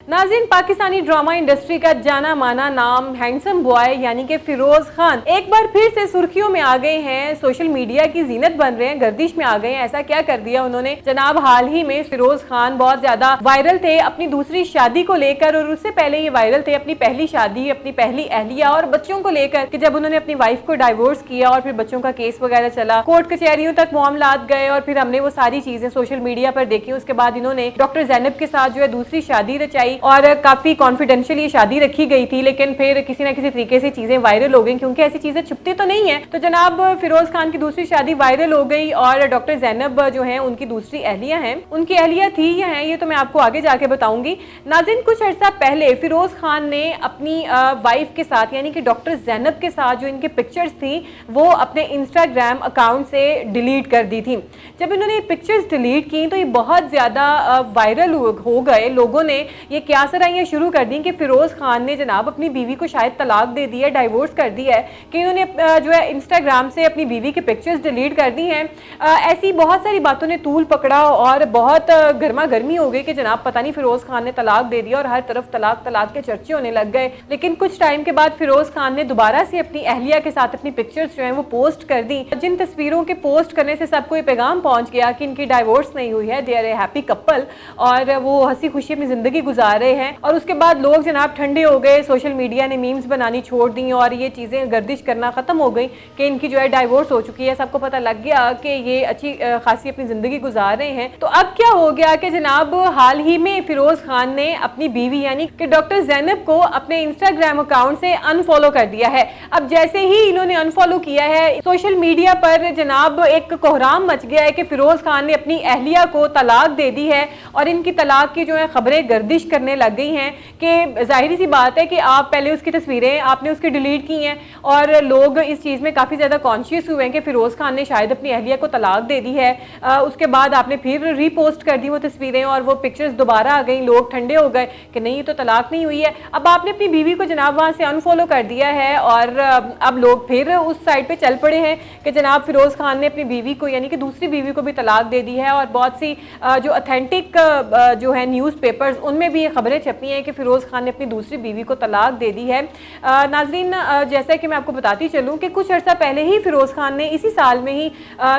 नाज़रीन, Pakistani drama industry का जाना माना नाम हैंडसम बॉय यानी कि फिरोज खान एक बार फिर से सुर्खियों में आ गए हैं। सोशल मीडिया की जीनत बन रहे हैं, गर्दिश में आ गए हैं। ऐसा क्या कर दिया उन्होंने जनाब? हाल ही में फिरोज खान बहुत ज्यादा वायरल थे अपनी दूसरी शादी को लेकर, और उससे पहले ये वायरल थे अपनी पहली शादी, अपनी पहली अहलिया और बच्चों को लेकर कि जब उन्होंने अपनी वाइफ को डाइवोर्स किया और फिर बच्चों का केस वगैरह चला, कोर्ट कचहरियों तक मामलात गए और फिर हमने वो सारी चीजें सोशल मीडिया पर देखी। उसके बाद इन्होंने डॉक्टर जैनब के साथ जो है दूसरी शादी रचाई और काफी कॉन्फिडेंशियल ये शादी रखी गई थी, लेकिन फिर किसी ना किसी तरीके से चीजें वायरल हो गई, क्योंकि ऐसी चीजें छुपती तो नहीं है। तो जनाब फिरोज खान की दूसरी शादी वायरल हो गई और डॉक्टर जैनब जो है उनकी दूसरी अहलिया हैं, उनकी अहलिया थी या हैं ये तो मैं आपको आगे जाके बताऊंगी। नाज़रीन, कुछ अर्सा पहले फिरोज खान ने अपनी वाइफ के साथ यानी कि डॉक्टर जैनब के साथ जो इनकी पिक्चर्स थी वो अपने इंस्टाग्राम अकाउंट से डिलीट कर दी थी। जब इन्होंने पिक्चर्स डिलीट की तो ये बहुत ज्यादा वायरल हो गए। लोगों ने ये क्या सराइयाँ शुरू कर दी कि फिरोज खान ने जनाब अपनी बीवी को शायद तलाक दे दी है, डाइवोर्स कर दिया है, कि इन्होंने जो है इंस्टाग्राम से अपनी बीवी की पिक्चर्स डिलीट कर दी हैं। ऐसी बहुत सारी बातों ने तूल पकड़ा और बहुत गर्मा गर्मी हो गई कि जनाब पता नहीं फिरोज खान ने तलाक दे दिया और हर तरफ तलाक तलाक के चर्चे होने लग गए। लेकिन कुछ टाइम के बाद फिरोज खान ने दोबारा से अपनी अहलिया के साथ अपनी पिक्चर्स जो है वो पोस्ट कर दी, जिन तस्वीरों के पोस्ट करने से सबको ये पैगाम पहुंच गया कि इनकी डाइवोर्स नहीं हुई है, they are a happy couple और वो हंसी खुशी अपनी जिंदगी गुजार रहे हैं। और उसके बाद लोग जनाब ठंडे हो गए, सोशल मीडिया ने मीम्स बनानी छोड़ दी और ये चीजें गर्दिश करना खत्म हो गई कि इनकी जो है डाइवोर्स हो चुकी है। सबको पता लग गया कि ये अच्छी खासी अपनी जिंदगी गुजार रहे हैं। तो अब क्या हो गया कि जनाब हाल ही में फिरोज खान ने अपनी बीवी यानी कि डॉक्टर जैनब को अपने इंस्टाग्राम अकाउंट से अनफॉलो कर दिया है। अब जैसे ही इन्होंने अनफॉलो किया है, सोशल मीडिया पर जनाब एक कोहराम मच गया है कि फिरोज खान ने अपनी अहलिया को तलाक दे दी है और इनकी तलाक की जो है खबरें गर्दिश करने लग गई हैं कि जाहिर सी बात है कि आप पहले उसकी तस्वीरें आपने उसकी डिलीट की हैं और लोग इस चीज़ में काफ़ी ज़्यादा कॉन्शियस हुए हैं कि फिरोज खान ने शायद अपनी अहलिया को तलाक दे दी है। उसके बाद आपने फिर रीपोस्ट कर दी वो तस्वीरें और वो पिक्चर्स दोबारा आ गई, लोग ठंडे हो गए कि नहीं तो तलाक नहीं हुई है। अब आपने अपनी बीवी को जनाब वहाँ से अनफॉलो कर दिया है और अब लोग फिर उस साइड पे चल पड़े हैं कि जनाब फिरोज खान ने अपनी बीवी को यानी कि दूसरी बीवी को भी तलाक दे दी है। और बहुत सी जो ऑथेंटिक जो है न्यूज़पेपर्स उनमें भी ये खबरें छपी हैं कि फिरोज खान ने अपनी दूसरी बीवी को तलाक दे दी है। नाजरीन, जैसा कि मैं आपको बताती चलूँ कि कुछ अर्सा पहले ही फिरोज खान ने इसी साल में ही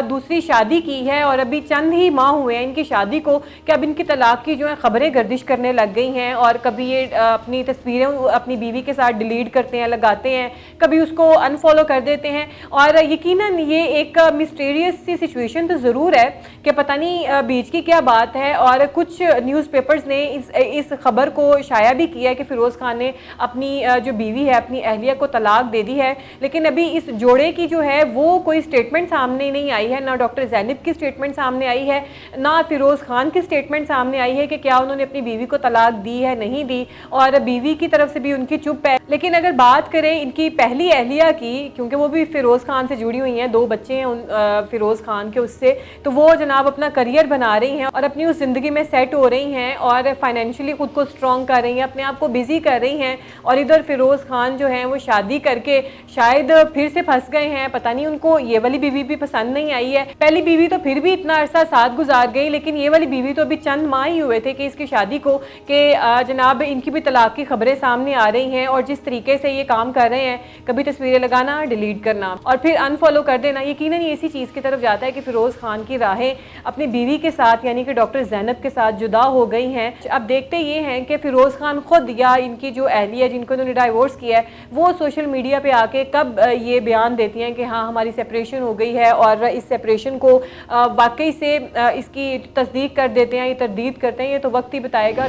दूसरी शादी की है और अभी चंद ही माह हुए हैं इनकी शादी को कि अब इनकी तलाक की जो है खबरें गर्दिश करने लग गई हैं। और कभी ये अपनी तस्वीरें अपनी बीवी के साथ डिलीट करते हैं, लगाते हैं, कभी उसको अनफॉलो कर देते हैं। और यकीनन ये एक मिस्टीरियस सी सिचुएशन तो ज़रूर है कि पता नहीं बीच की क्या बात है। और कुछ न्यूज़पेपर्स ने इस खबर को शाया भी किया है कि फिरोज खान ने अपनी जो बीवी है अपनी अहलिया को तलाक दे दी है। लेकिन अभी इस जोड़े की जो है वो कोई स्टेटमेंट सामने नहीं आई है, ना डॉक्टर जैनब की स्टेटमेंट सामने आई है, ना फिरोज खान की स्टेटमेंट सामने आई है कि क्या उन्होंने अपनी बीवी को तलाक दी है नहीं दी, और बीवी की तरफ से भी उनकी चुप है। लेकिन अगर बात करें इनकी पहली अहलिया की, क्योंकि वो भी फिरोज खान से जुड़ी हुई हैं, 2 बच्चे हैं फिरोज खान के उससे, तो वो जनाब अपना करियर बना रही हैं और अपनी उस जिंदगी में सेट हो रही हैं और फाइनेंशियली खुद को स्ट्रॉन्ग कर रही हैं, अपने आप को बिजी कर रही हैं। और इधर फिरोज खान जो है वो शादी करके शायद फिर से फंस गए हैं, पता नहीं उनको ये वाली बीवी भी पसंद नहीं आई है। पहली बीवी तो फिर भी इतना अरसा साथ गुजार गई, लेकिन ये वाली बीवी तो अभी चंद माह ही हुए थे कि इसकी शादी को कि जनाब इनकी भी तलाक की खबरें सामने आ रही हैं। और जिस तरीके से ये काम कर रहे हैं, कभी तस्वीरें लगाना, डिलीट करना और फिर अनफॉलो कर देना, यकीनन ये इसी चीज़ की तरफ जाता है कि फिरोज खान की राहें अपनी बीवी के साथ यानी कि डॉक्टर जैनब के साथ जुदा हो गई हैं। अब देखते ये हैं कि फिरोज खान खुद या इनकी जो अहलिया जिनको इन्होंने डाइवोर्स किया है वो सोशल मीडिया पे आके कब ये बयान देती हैं कि हाँ हमारी सेपरेशन हो गई है और इस सेपरेशन को वाकई से इसकी तस्दीक कर देते हैं या तरदीद करते हैं, ये तो वक्त ही बताएगा।